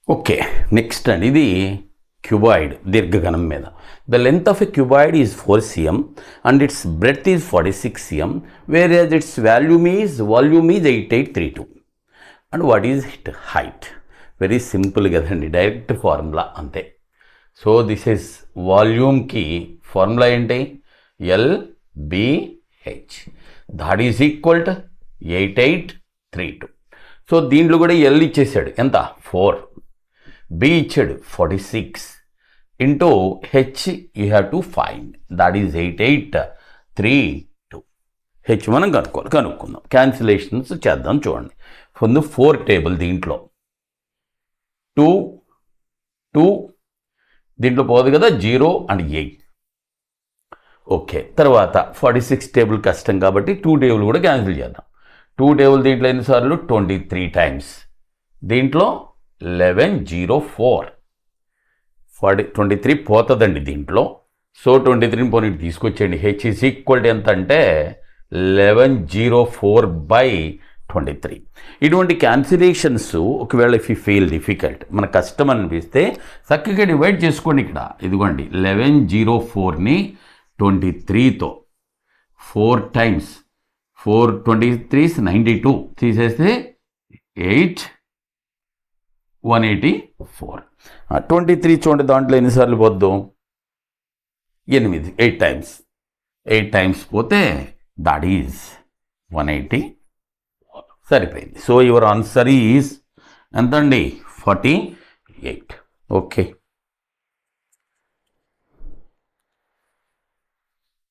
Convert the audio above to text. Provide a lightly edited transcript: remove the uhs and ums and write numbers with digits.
Okay, next అండి, ఇది cuboid దీర్ఘగణం మీద. The length of a cuboid is 4 cm and it's breadth is 46 cm, where as it's volume is 8832. And what is it height? Very simple కదండి, direct formula అంతే. So this is వాల్యూమ్కి formula ఏంటి? LBH, that is equal to 8832. So దీంట్లో కూడా L ఇచ్చేసాడు, ఎంత? 4. B ఇచ్చాడు 46 into H U have to find, that is 8832. H మనం కనుక్కుందాం. క్యాన్సిలేషన్స్ చేద్దాం. చూడండి, ముందు 4 టేబుల్, దీంట్లో 2 దీంట్లో పోదు కదా, 0 and 8. ఓకే, తర్వాత 46 టేబుల్ కష్టం కాబట్టి 2 టేబుల్ కూడా క్యాన్సిల్ చేద్దాం. 2 టేబుల్ దీంట్లో ఎన్నిసార్లు? 23 టైమ్స్. దీంట్లో 1104. 23 పోతుందండి దీంట్లో. సో 23 పోనీ తీసుకొచ్చేయండి. హెచ్ ఈజ్ ఈక్వల్ టు ఎంత అంటే 1104/23. ఇటువంటి క్యాన్సిలేషన్స్ ఒకవేళ ఇఫ్ యూ ఫీల్ డిఫికల్ట్, మన కష్టం అనిపిస్తే చక్కగా డివైడ్ చేసుకోండి. ఇక్కడ ఇదిగోండి, 1104ని 23తో 4 టైమ్స్, 4 23 92 తీసేస్తే 184. 23 చూడండి, దాంట్లో ఎన్నిసార్లు పోద్దు? 8 టైమ్స్. 8 టైమ్స్ పోతే దట్ ఈజ్ 184. సరిపోయింది. సో యువర్ ఆన్సర్ ఈజ్ ఎంతండి? 48. ఓకే.